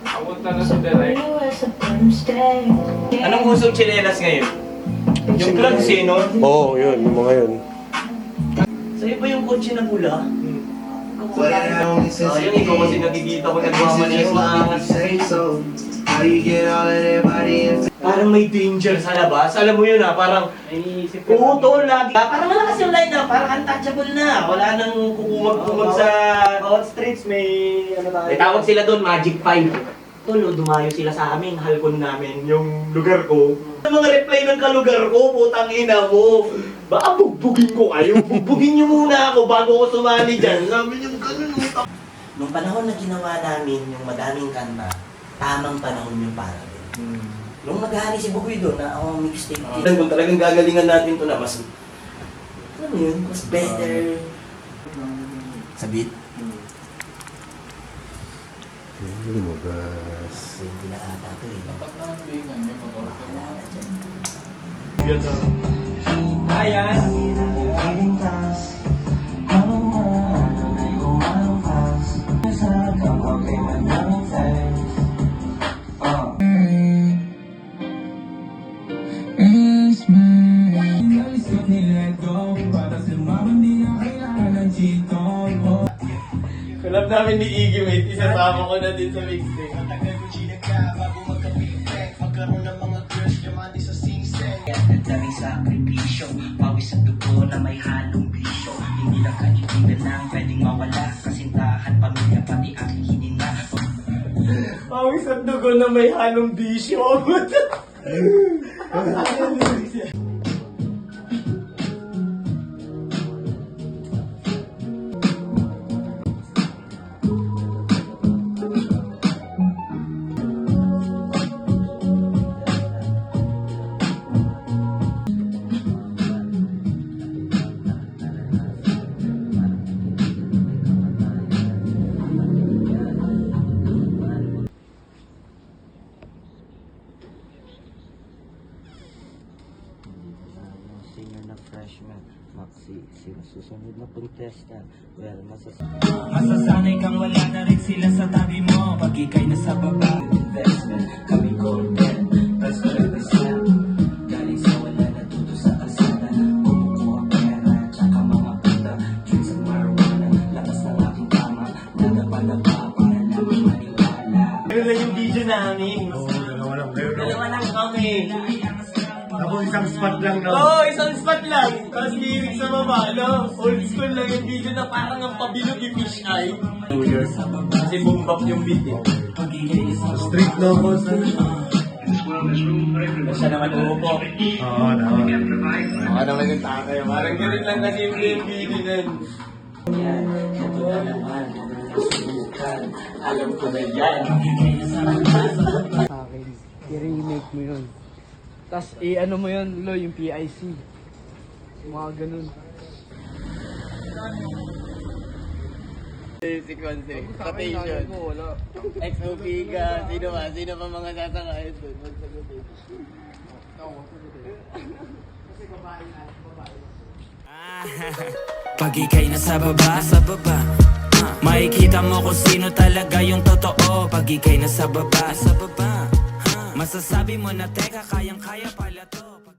Papunta na sa direct. Anong usong tsinelas ngayon? Yung clogs eh, no? Oo, yun, yung mga yun. Sa'yo ba yung kotse na pula? Well, Yung ikaw kasi nakikita ko nagmamali sa parang may danger sa labas. Alam mo yun ha, parang puto lagi. Parang malakas yung line na, parang untouchable na. Wala nang kukumag-kumag sa bawat streets. May ano ba? May tawag sila doon, Magic 5. Tulo, dumayo sila sa amin, halcon namin, yung lugar ko. Sa mga reply ng kalugar ko, putang ina mo. Baka bugbugin ko kayo. Bugbugin niyo muna ako bago ako sumali dyan. Sabi niyo ganun. Nung panahon na ginawa namin yung madaming kanta, tamang panahon yung para din. Nung naghahari si Bugoy doon na ako mixtape. Kung talagang gagalingan natin to na mas, alam mo yun, mas better. Sa beat. Lumagas. Hindi na ata ito eh. Tapat na ang lingan niya, Wala pag-order. na dyan. Ayan! Collab namin ni Iggy, mate. Isasama ko na din sa mixtape. Daming sakripisyo, pawis at dugo na may halong bisyo. Hindi lang kaibigan lang pwedeng mawala, kasintahan, pamilya, pati aking hininga. Pawis at dugo na may halong bisyo. Senior na freshman, Maxi, sila susunod na contestant. Well, masasanay kang wala na rin sila sa tabi mo. Pag ikay nasa baba, investment, kami golden. Best represent, galing sa wala natuto sa kalsada. Bumuko ang pera, tsaka mga puta. Drinks and marijuana, lakas ng aking kama. Nagapalaba para namin maniwala. Ano lang yung video namin? Dalawa lang kami. Ako isang spot lang, no? Oo, isang spot lang. Tapos lyrics sa baba, no? Old school lang yung video na parang ang pabilog yung fish eye. Kasi boom bap yung beat eh. Street locals, Siya naman uupo. Oo, naman. Baka naman yung takay. Parang ganun lang kasi yung video nun. Yan, ito na naman. Subukan, alam ko na yan. Sa akin, i-remake mo yun. Tapos i-ano mo yun, Lo, yung PIC. Mga ganun. Sequence, rotation. XOP ka. Sino ba? Sino pa mga sasakayan doon? Magsagutin. Pag ikay nasa baba, makikita mo kung sino talaga yung totoo. Pag ikay nasa baba, masasabi mo na teka, kayang-kaya pala to.